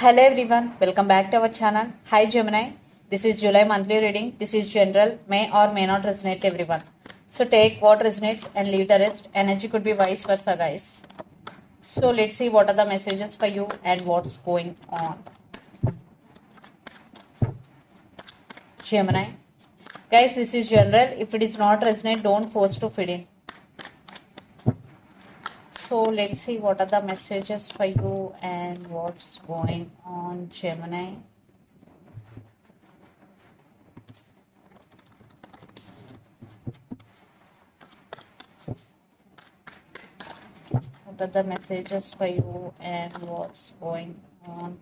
Hello everyone, welcome back to our channel. Hi Gemini, this is July monthly reading. This is general, may or may not resonate everyone. So take what resonates and leave the rest. Energy could be vice versa, guys. So let's see what are the messages for you and what's going on. Gemini, guys, this is general. If it is not resonate, don't force to fit in. So let's see what are the messages for you and what's going on, Gemini. What are the messages for you and what's going on?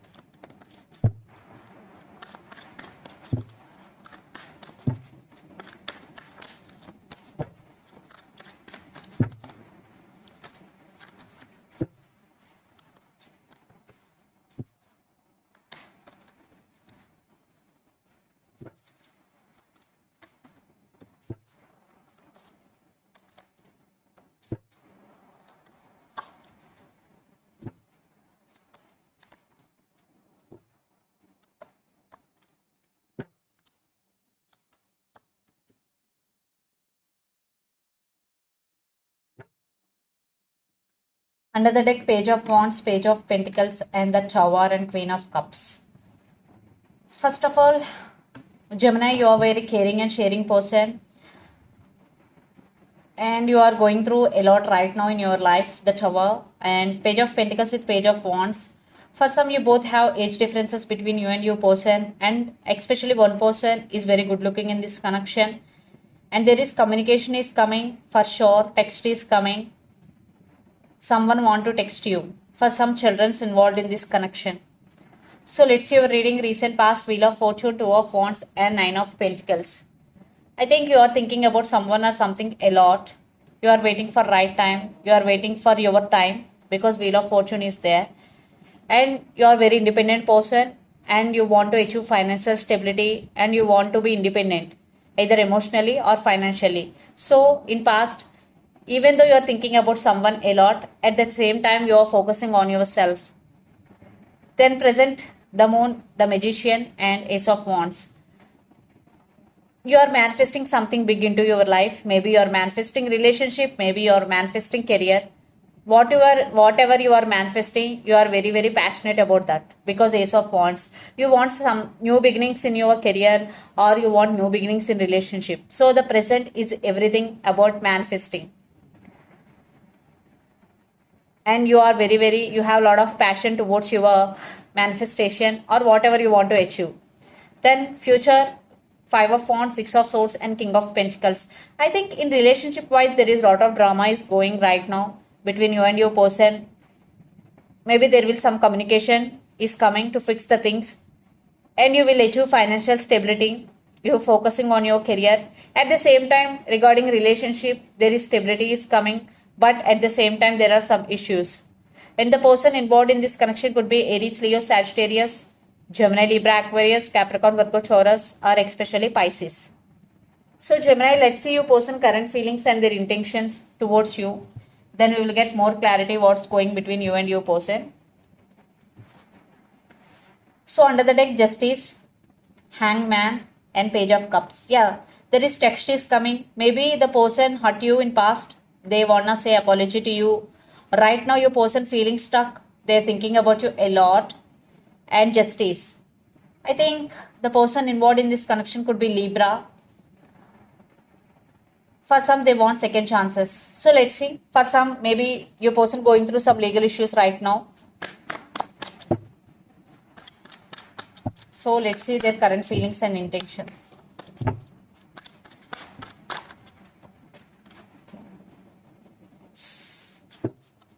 Under the deck, Page of Wands, Page of Pentacles, and the Tower and Queen of Cups. First of all, Gemini, you are a very caring and sharing person. And you are going through a lot right now in your life, the Tower and Page of Pentacles with Page of Wands. For some, you both have age differences between you and your person, and especially one person is very good looking in this connection. And there is communication is coming for sure, text is coming. Someone want to text you. For some children's involved in this connection. So let's see your reading recent past, Wheel of Fortune, Two of Wands and Nine of Pentacles. I think you are thinking about someone or something a lot. You are waiting for right time. You are waiting for your time because Wheel of Fortune is there. And you are very independent person and you want to achieve financial stability and you want to be independent either emotionally or financially. So in past, even though you are thinking about someone a lot, at the same time you are focusing on yourself. Then present, the Moon, the Magician and Ace of Wands. You are manifesting something big into your life. Maybe you are manifesting relationship, maybe you are manifesting career. Whatever you are manifesting, you are very, very passionate about that because Ace of Wands. You want some new beginnings in your career or you want new beginnings in relationship. So the present is everything about manifesting. And you are very, very, you have a lot of passion towards your manifestation or whatever you want to achieve. Then future, Five of Wands, Six of Swords and King of Pentacles. I think in relationship wise there is a lot of drama is going right now between you and your person. Maybe there will some communication is coming to fix the things and you will achieve financial stability. You're focusing on your career. At the same time, regarding relationship, there is stability is coming, but at the same time there are some issues. And the person involved in this connection could be Aries, Leo, Sagittarius, Gemini, Libra, Aquarius, Capricorn, Virgo, Taurus, or especially Pisces. So Gemini, let's see your person current feelings and their intentions towards you. Then we will get more clarity what's going between you and your person. So under the deck, Justice, Hangman and Page of Cups. Yeah, there is text is coming. Maybe the person hurt you in past. They wanna say apology to you. Right now your person feeling stuck. They're thinking about you a lot. And Justice. I think the person involved in this connection could be Libra. For some, they want second chances. So let's see. For some, maybe your person going through some legal issues right now. So let's see their current feelings and intentions.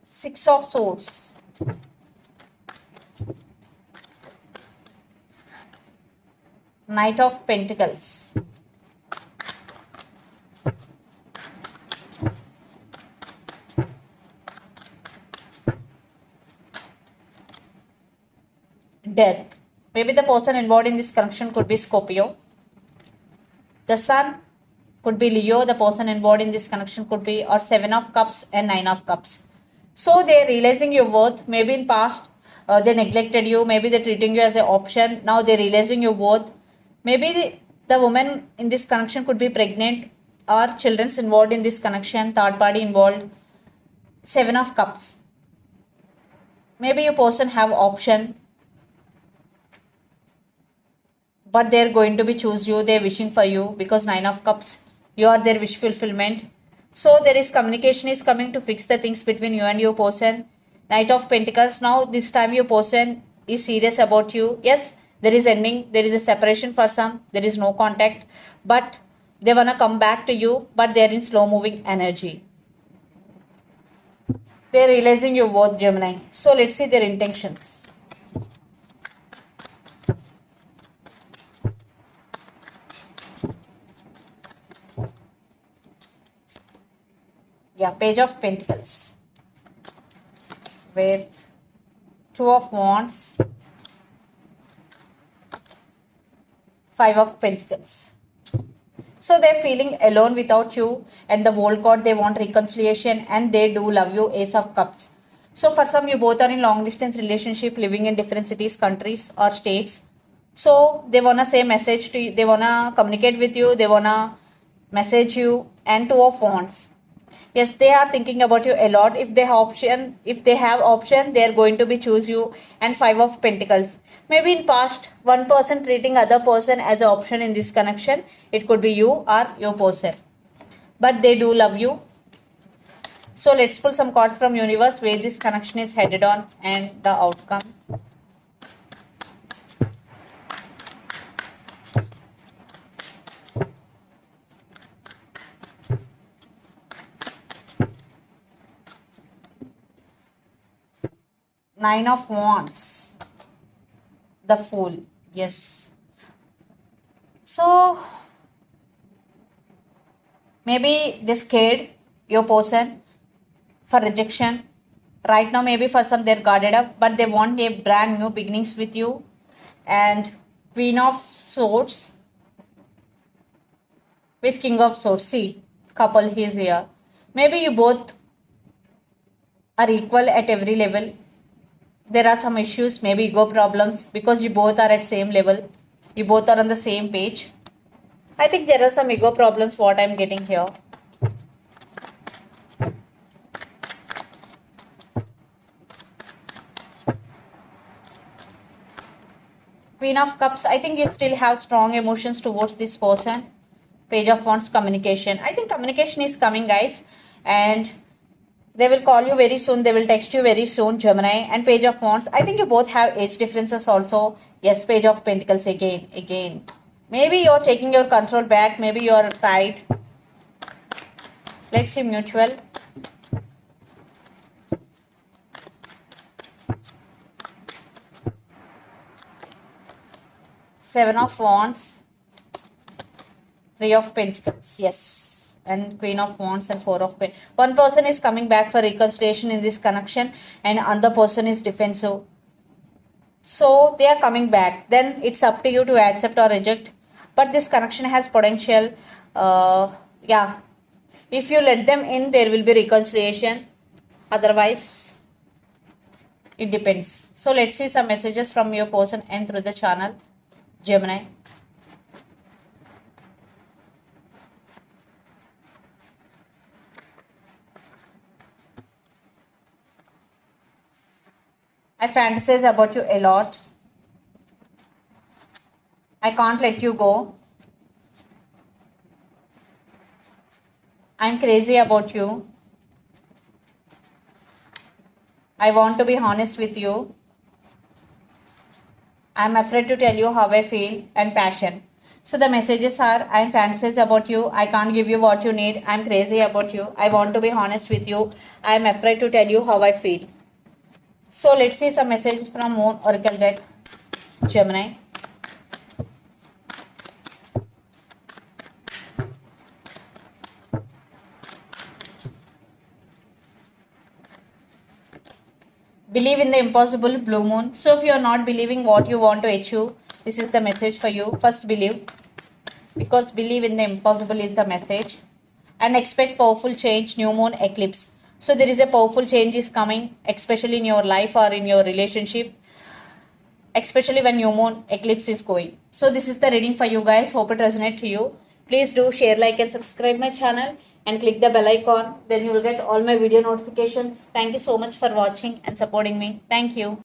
Six of Swords. Knight of Pentacles. Death. Maybe the person involved in this connection could be Scorpio. The Sun could be Leo. The person involved in this connection could be or Seven of Cups and Nine of Cups. So they are realizing your worth. Maybe in past they neglected you, maybe they're treating you as an option. Now they're realizing you both. Maybe the woman in this connection could be pregnant, or children's involved in this connection, third party involved. Seven of Cups. Maybe your person have option, but they're going to be choose you, they're wishing for you, because Nine of Cups, you are their wish fulfillment. So there is communication is coming to fix the things between you and your person. Knight of Pentacles. Now this time your person is serious about you. Yes, there is ending, there is a separation for some, there is no contact, but they wanna come back to you, but they're in slow moving energy. They're realizing your worth, Gemini. So let's see their intentions. Yeah, Page of Pentacles with Two of Wands, Five of Pentacles. So they're feeling alone without you, and the World card, they want reconciliation, and they do love you, Ace of Cups. So for some, you both are in long distance relationship, living in different cities, countries or states. So they wanna say message to you, they wanna communicate with you, they wanna message you. And Two of Wands. Yes, they are thinking about you a lot. If they have option, they are going to be choose you. And Five of Pentacles. Maybe in past, one person treating other person as an option in this connection. It could be you or your person, but they do love you. So let's pull some cards from universe where this connection is headed on and the outcome. Nine of Wands, the Fool. Yes. So maybe they scared your person for rejection. Right now, maybe for some they're guarded up, but they want a brand new beginnings with you. And Queen of Swords with King of Swords. See, couple is here. Maybe you both are equal at every level. There are some issues, maybe ego problems, because you both are at same level. You both are on the same page. I think there are some ego problems, what I'm getting here. Queen of Cups, I think you still have strong emotions towards this person. Page of Wands, communication. I think communication is coming, guys. And they will call you very soon. They will text you very soon, Gemini. And Page of Wands. I think you both have age differences also. Yes, Page of Pentacles again. Maybe you're taking your control back. Maybe you're tight. Let's see mutual. Seven of Wands. Three of Pentacles. Yes. And Queen of Wands and Four of Pentacles. One person is coming back for reconciliation in this connection, and another person is defensive. So they are coming back. Then it's up to you to accept or reject. But this connection has potential. Yeah. If you let them in, there will be reconciliation. Otherwise, it depends. So let's see some messages from your person and through the channel, Gemini. I fantasize about you a lot. I can't let you go. I'm crazy about you. I want to be honest with you. I'm afraid to tell you how I feel, and passion. So the messages are, I'm fantasize about you. I can't give you what you need. I'm crazy about you. I want to be honest with you. I'm afraid to tell you how I feel. So let's see some message from Moon Oracle deck, Gemini. Believe in the impossible, Blue Moon. So if you are not believing what you want to achieve, this is the message for you. First believe, because believe in the impossible is the message. And expect powerful change, New Moon Eclipse. So there is a powerful change is coming, especially in your life or in your relationship. especially when new moon eclipse is going. So this is the reading for you guys. Hope it resonates to you. Please do share, like and subscribe my channel and click the bell icon. Then you will get all my video notifications. Thank you so much for watching and supporting me. Thank you.